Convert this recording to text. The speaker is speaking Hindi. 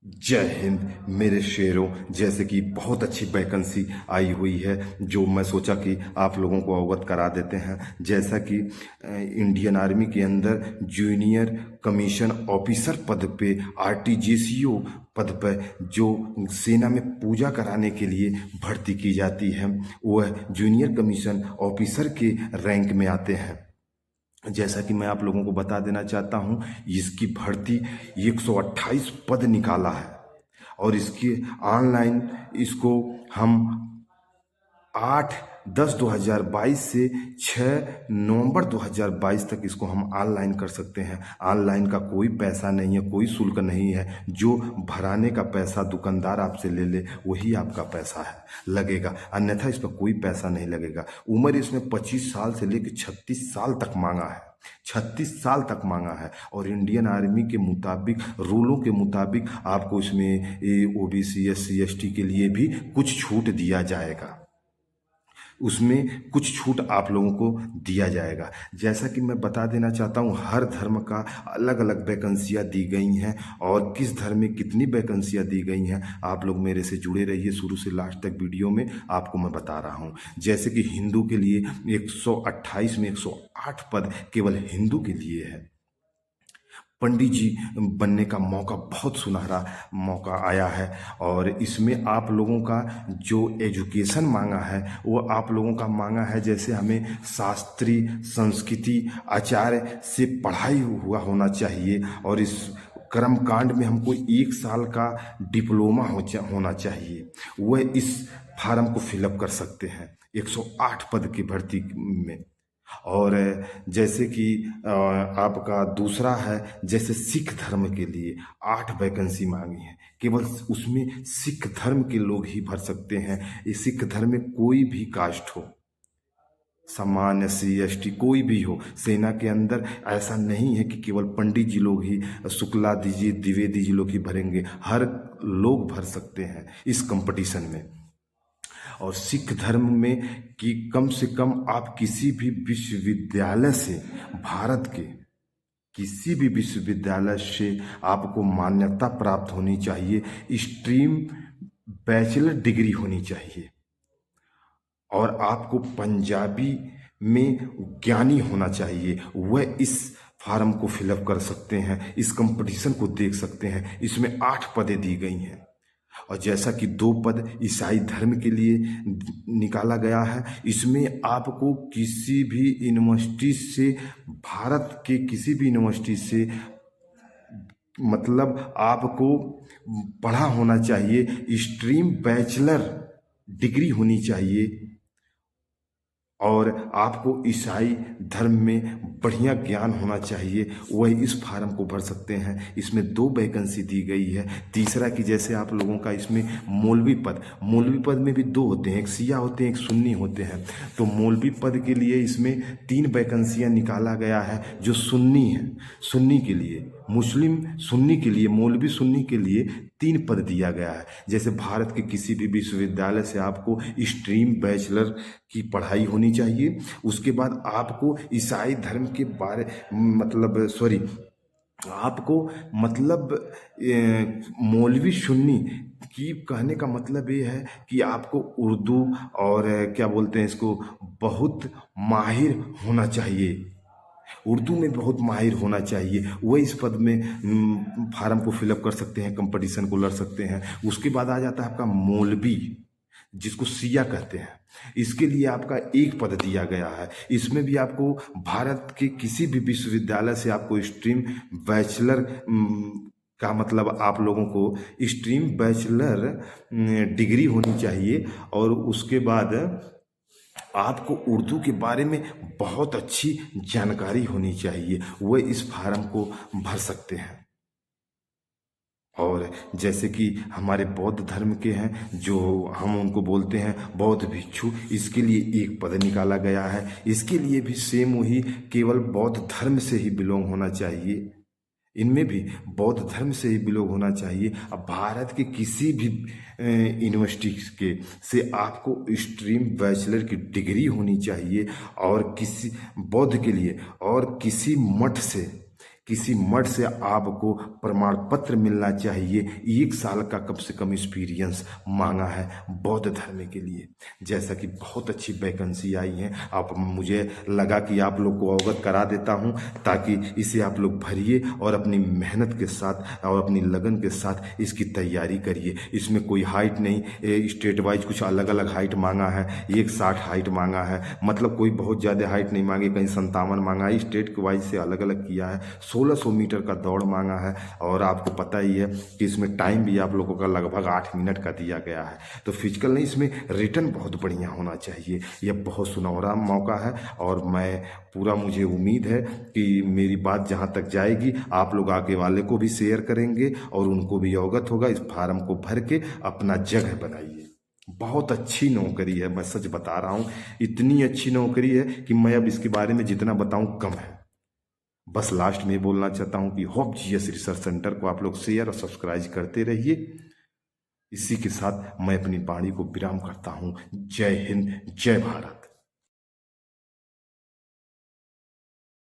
जय हिंद मेरे शेरों। जैसे कि बहुत अच्छी वैकेंसी आई हुई है जो मैं सोचा कि आप लोगों को अवगत करा देते हैं। जैसा कि इंडियन आर्मी के अंदर जूनियर कमीशन ऑफिसर पद पे आरटीजीसीओ पद पर जो सेना में पूजा कराने के लिए भर्ती की जाती है वह जूनियर कमीशन ऑफिसर के रैंक में आते हैं। जैसा कि मैं आप लोगों को बता देना चाहता हूं, इसकी भर्ती 128 पद निकाला है और इसकी ऑनलाइन इसको हम 8/10/2022 से 6 नवंबर 2022 तक इसको हम ऑनलाइन कर सकते हैं। ऑनलाइन का कोई पैसा नहीं है, कोई शुल्क नहीं है। जो भराने का पैसा दुकानदार आपसे ले ले वही आपका पैसा है लगेगा, अन्यथा इस पर कोई पैसा नहीं लगेगा। उम्र इसमें 25 साल से लेकर 36 साल तक मांगा है, 36 साल तक मांगा है। और इंडियन आर्मी के मुताबिक, रूलों के मुताबिक आपको इसमें ओबीसी SC ST के लिए भी कुछ छूट दिया जाएगा, उसमें कुछ छूट आप लोगों को दिया जाएगा। जैसा कि मैं बता देना चाहता हूँ, हर धर्म का अलग अलग वैकेंसियाँ दी गई हैं और किस धर्म में कितनी वैकेंसियाँ दी गई हैं आप लोग मेरे से जुड़े रहिए, शुरू से लास्ट तक वीडियो में आपको मैं बता रहा हूँ। जैसे कि हिंदू के लिए 128 में 108 पद केवल हिंदू के लिए है। पंडित जी बनने का मौका, बहुत सुनहरा मौका आया है और इसमें आप लोगों का जो एजुकेशन मांगा है वो आप लोगों का मांगा है, जैसे हमें शास्त्री संस्कृति आचार्य से पढ़ाई हुआ होना चाहिए और इस कर्म कांड में हमको 1 साल का डिप्लोमा होना चाहिए। वह इस फार्म को फिलअप कर सकते हैं 108 पद की भर्ती में। और जैसे कि आपका दूसरा है, जैसे सिख धर्म के लिए 8 वैकेंसी मांगी है, केवल उसमें सिख धर्म के लोग ही भर सकते हैं। इस सिख धर्म में कोई भी कास्ट हो, सामान्य SC ST कोई भी हो, सेना के अंदर ऐसा नहीं है कि केवल पंडित जी लोग ही, शुक्ला जी द्विवेदी जी लोग ही भरेंगे, हर लोग भर सकते हैं इस कंपटीशन में। और सिख धर्म में कि कम से कम आप किसी भी विश्वविद्यालय से, भारत के किसी भी विश्वविद्यालय से आपको मान्यता प्राप्त होनी चाहिए, स्ट्रीम बैचलर डिग्री होनी चाहिए और आपको पंजाबी में ज्ञानी होना चाहिए। वह इस फार्म को फिलअप कर सकते हैं, इस कंपटीशन को देख सकते हैं। इसमें 8 पदें दी गई हैं और जैसा कि 2 पद ईसाई धर्म के लिए निकाला गया है। इसमें आपको किसी भी यूनिवर्सिटी से, भारत के किसी भी यूनिवर्सिटी से, मतलब आपको पढ़ा होना चाहिए, स्ट्रीम बैचलर डिग्री होनी चाहिए और आपको ईसाई धर्म में बढ़िया ज्ञान होना चाहिए। वह इस फार्म को भर सकते हैं। इसमें 2 वैकेंसी दी गई है। तीसरा कि जैसे आप लोगों का इसमें मौलवी पद में भी 2 होते हैं, एक शिया होते हैं, एक सुन्नी होते हैं। तो मौलवी पद के लिए इसमें 3 वैकेंसियाँ निकाला गया है जो सुन्नी है, सुन्नी के लिए, मुस्लिम सुन्नी के लिए, मौलवी सुन्नी के लिए 3 पद दिया गया है। जैसे भारत के किसी भी विश्वविद्यालय से आपको स्ट्रीम बैचलर की पढ़ाई होनी चाहिए। उसके बाद आपको ईसाई धर्म के बारे आपको मौलवी सुन्नी की कहने का मतलब ये है कि आपको उर्दू और क्या बोलते हैं इसको, बहुत माहिर होना चाहिए, उर्दू में बहुत माहिर होना चाहिए। वह इस पद में फार्म को फिलअप कर सकते हैं, कंपटीशन को लड़ सकते हैं। उसके बाद आ जाता है आपका मौलवी, जिसको सिया कहते हैं। इसके लिए आपका 1 पद दिया गया है। इसमें भी आपको भारत के किसी भी विश्वविद्यालय से आपको स्ट्रीम बैचलर का मतलब आप लोगों को स्ट्रीम बैचलर डिग्री होनी चाहिए और उसके बाद आपको उर्दू के बारे में बहुत अच्छी जानकारी होनी चाहिए। वह इस फार्म को भर सकते हैं। और जैसे कि हमारे बौद्ध धर्म के हैं, जो हम उनको बोलते हैं बौद्ध भिक्षु, इसके लिए 1 पद निकाला गया है। इसके लिए भी सेम वही, केवल बौद्ध धर्म से ही बिलोंग होना चाहिए। इनमें भी बौद्ध धर्म से ही बिलोंग होना चाहिए। अब भारत के किसी भी यूनिवर्सिटी के से आपको स्ट्रीम बैचलर की डिग्री होनी चाहिए और किसी बौद्ध के लिए, और किसी मठ से, किसी मर्द से आपको प्रमाण पत्र मिलना चाहिए, 1 साल का कम से कम एक्सपीरियंस मांगा है बौद्ध धर्म के लिए। जैसा कि बहुत अच्छी वैकेंसी आई है, आप मुझे लगा कि आप लोग को अवगत करा देता हूं, ताकि इसे आप लोग भरिए और अपनी मेहनत के साथ और अपनी लगन के साथ इसकी तैयारी करिए। इसमें कोई हाइट नहीं, स्टेट वाइज कुछ अलग अलग हाइट मांगा है, 160 हाइट मांगा है, मतलब कोई बहुत ज़्यादा हाइट नहीं मांगी, कहीं 57 मांगा है, स्टेट के वाइज से अलग अलग किया है। 1600 मीटर का दौड़ मांगा है, और आपको पता ही है कि इसमें टाइम भी आप लोगों का लगभग 8 मिनट का दिया गया है। तो फिजिकल नहीं, इसमें रिटर्न बहुत बढ़िया होना चाहिए। यह बहुत सुनहरा मौका है, और मैं पूरा, मुझे उम्मीद है कि मेरी बात जहाँ तक जाएगी आप लोग आगे वाले को भी शेयर करेंगे और उनको भी अवगत होगा। इस फार्म को भर के अपना जगह बनाइए। बहुत अच्छी नौकरी है, मैं सच बता रहा हूँ, इतनी अच्छी नौकरी है कि मैं अब इसके बारे में जितना बताऊँ कम है। बस लास्ट में बोलना चाहता हूँ कि होप जीएस रिसर्च सेंटर को आप लोग शेयर और सब्सक्राइब करते रहिए। इसी के साथ मैं अपनी वाणी को विराम करता हूँ। जय हिंद, जय भारत।